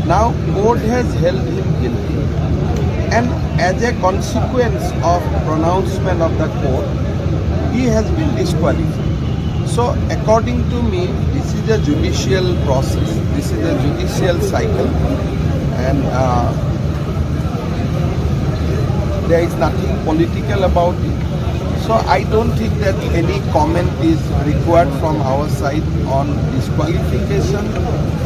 Now court has held him guilty, and as a consequence of pronouncement of the court, he has been disqualified. So according to me, this is a judicial process, this is a judicial cycle, and there is nothing political about it. So I don't think that any comment is required from our side on disqualification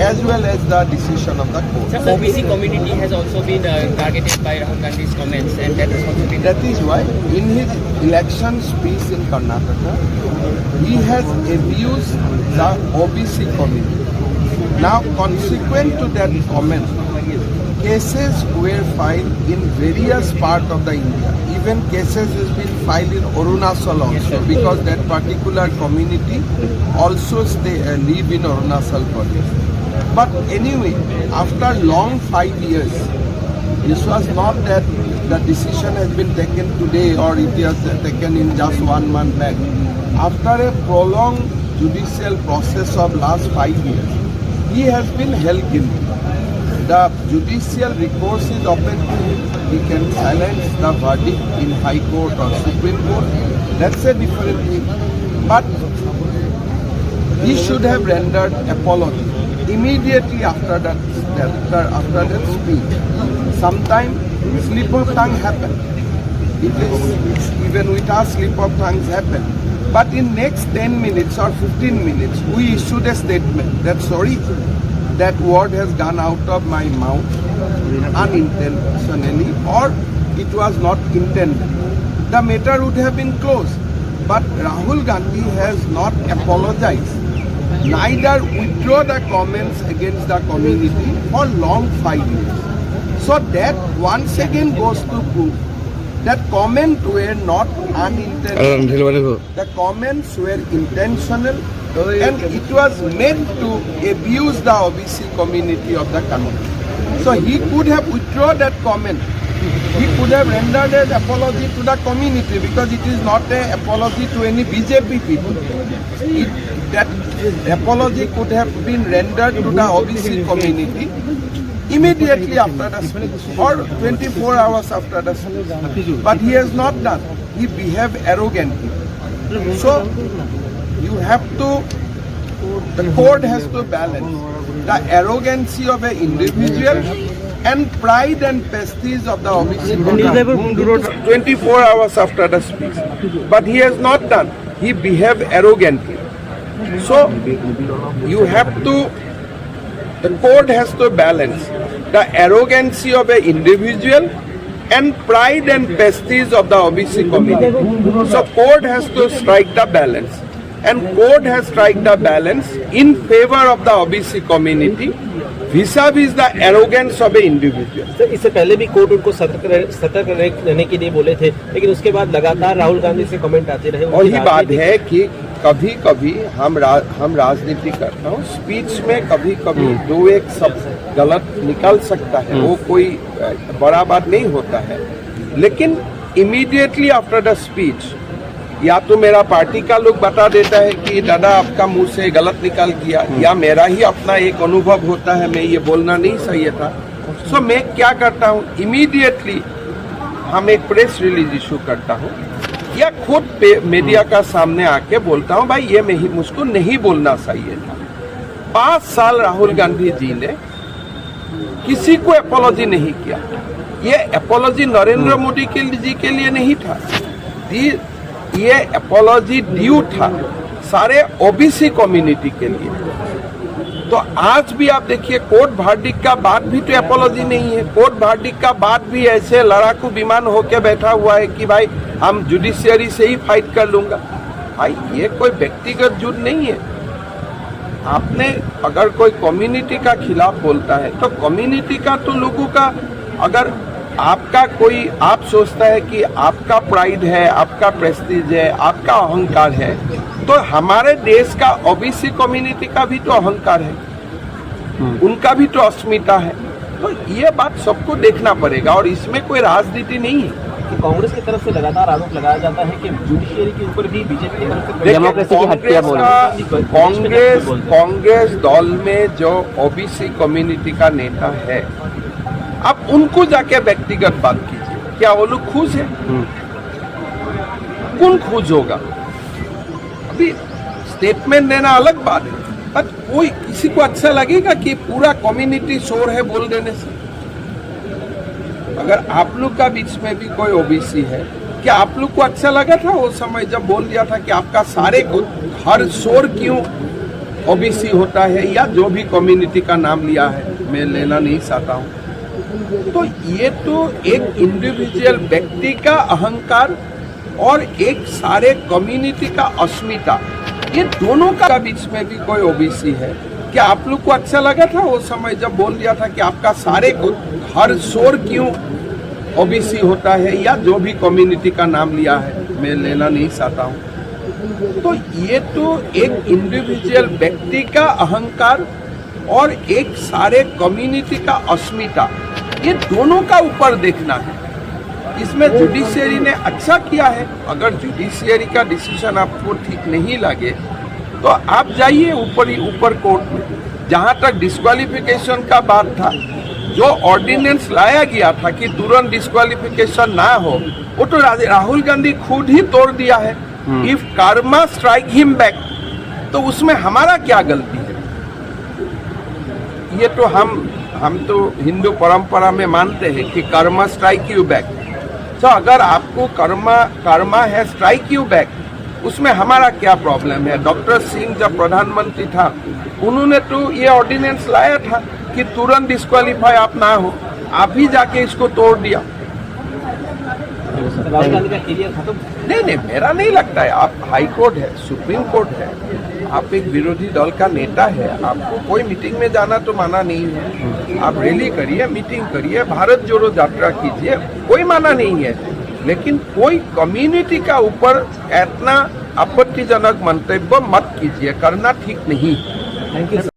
as well as the decision of the court. Sir, OBC community has also been targeted by Rahul Gandhi's comments, and that has also been... That is why in his election speech in Karnataka, he has abused the OBC community. Now, consequent to that comment, cases were filed in various parts of the India. Even cases has been filed in Arunachal also, because that particular community also live in Arunachal Pradesh. But anyway, after long 5 years, this was not that the decision has been taken today or it was taken in just 1 month back. After a prolonged judicial process of last 5 years, he has been held guilty. The judicial recourse is open to him. He can challenge the verdict in High Court or Supreme Court. That's a different thing. But he should have rendered apology immediately after that speech. Sometimes slip of tongue happen. Even with us, slip of tongues happen. But in next 10 minutes or 15 minutes, we issued a statement that sorry, that word has gone out of my mouth unintentionally, or it was not intended. The matter would have been closed. But Rahul Gandhi has not apologized, neither withdraw the comments against the community for long 5 years. So that once again goes to prove that comments were not unintentional. The comments were intentional, and it was meant to abuse the OBC community of the country. So he could have withdrawn that comment. He could have rendered an apology to the community, because it is not an apology to any BJP people. That apology could have been rendered to the OBC community immediately after the speech or 24 hours after the speech. But he has not done. He behaved arrogantly. So you have to, the court has to balance the arrogancy of an individual and pride and prestige of the OBC community 24 hours after the speech. But he has not done. He behaved arrogantly. So you have to, the court has to balance the arrogancy of an individual and pride and prestige of the OBC community. So court has to strike the balance, and court has struck the balance in favor of the OBC community vis-a-vis the arrogance of an individual. Sir, इससे पहले भी court उनको सतर्क रहने के लिए बोले थे, लेकिन उसके बाद लगातार राहुल गांधी से कमेंट आते रहे। और ये बात है कि कभी कभी हम राजनीति करता हूँ, स्पीच में कभी कभी दो एक शब्द गलत निकल सकता है, वो कोई बड़ा बात नहीं होता है। लेकिन इमीडिएटली आफ्टर द स्पीच या तो मेरा पार्टी का लोग बता देता है कि दादा आपका मुंह से गलत निकल गया, या मेरा ही अपना एक अनुभव होता है मैं ये बोलना नहीं सही था। सो मैं क्या करता हूँ, इमीडिएटली हम एक प्रेस रिलीज इशू करता हूँ या खुद मीडिया का सामने आके बोलता हूँ भाई ये मुझको नहीं बोलना चाहिए था। 5 साल राहुल गांधी जी ने किसी को अपॉलॉजी नहीं किया। ये अपॉलॉजी नरेंद्र मोदी जी के लिए नहीं था, ये अपॉलॉजी ड्यू था सारे ओबीसी कम्युनिटी के लिए। तो आज भी आप देखिए, कोर्ट वर्डिक्ट का बाद भी तो अपॉलॉजी नहीं है। कोर्ट वर्डिक्ट का बाद भी ऐसे लड़ाकू विमान होके बैठा हुआ है कि भाई हम जुडिशियरी से ही फाइट कर लूंगा। भाई ये कोई व्यक्तिगत युद्ध नहीं है। आपने अगर कोई कम्युनिटी का खिलाफ बोलता है तो कम्युनिटी का तो लोगों का, अगर आपका कोई आप सोचता है कि आपका प्राइड है, आपका प्रेस्टीज है, आपका अहंकार है, तो हमारे देश का ओबीसी कम्युनिटी का भी तो अहंकार है, उनका भी तो अस्मिता है। तो ये बात सबको देखना पड़ेगा और इसमें कोई राजनीति नहीं है। कि कांग्रेस की तरफ से लगातार आरोप लगाया जाता है कि जुडिशियरी के ऊपर भी बीजेपी की तरफ से देखिए, डेमोक्रेसी की हत्या बोल कांग्रेस दल में जो ओबीसी कम्युनिटी का नेता है, आप उनको जाके व्यक्तिगत बात कीजिए, क्या वो लोग खुश है? कौन खुश होगा? अभी स्टेटमेंट देना अलग बात है, पर कोई किसी को अच्छा लगेगा कि पूरा कम्युनिटी शोर है बोल देने से? अगर आप लोग का बीच में भी कोई ओबीसी है, क्या आप लोग को अच्छा लगा था वो समय जब बोल दिया था कि आपका सारे हर शोर क्यों ओबीसी होता है, या जो भी कम्युनिटी का नाम लिया है, मैं लेना नहीं चाहता हूँ। तो ये तो एक इंडिविजुअल व्यक्ति का अहंकार और एक सारे कम्युनिटी का अस्मिता, ये दोनों का बीच में भी कोई ओबीसी है, क्या आप लोग को अच्छा लगा था वो समय जब बोल दिया था कि आपका सारे हर शोर क्यों ओबीसी होता है, या जो भी कम्युनिटी का नाम लिया है, मैं लेना नहीं चाहता हूँ। तो ये तो एक इंडिविजुअल व्यक्ति का अहंकार और एक सारे कम्युनिटी का अस्मिता, ये दोनों का ऊपर देखना है। इसमें जुडिशियरी ने अच्छा किया है। अगर जुडिशियरी का डिसीजन आपको ठीक नहीं लगे तो आप जाइए ऊपर कोर्ट में। जहां तक डिस्क्वालिफिकेशन का बात था, जो ऑर्डिनेंस लाया गया था कि तुरंत डिस्क्वालिफिकेशन ना हो, वो तो राहुल गांधी खुद ही तोड़ दिया है। If Karma strike him back, तो उसमें हमारा क्या गलती है? ये तो हम तो हिंदू परंपरा में मानते हैं कि कर्मा स्ट्राइक यू बैक। तो अगर आपको कर्मा है स्ट्राइक यू बैक, उसमें हमारा क्या प्रॉब्लम है? डॉक्टर सिंह जब प्रधानमंत्री था, उन्होंने तो ये ऑर्डिनेंस लाया था कि तुरंत डिस्क्वालीफाई आप ना हो, आप ही जाके इसको तोड़ दिया। राहुल गांधी का करियर खत्म? नहीं, मेरा नहीं लगता है। आप हाई कोर्ट है, सुप्रीम कोर्ट है, आप एक विरोधी दल का नेता है, आपको कोई मीटिंग में जाना तो माना नहीं है। आप रैली करिए, मीटिंग करिए, भारत जोड़ो यात्रा कीजिए, कोई माना नहीं है। लेकिन कोई कम्युनिटी का ऊपर इतना आपत्तिजनक मंतव्य मत कीजिए, करना ठीक नहीं। Thank you sir.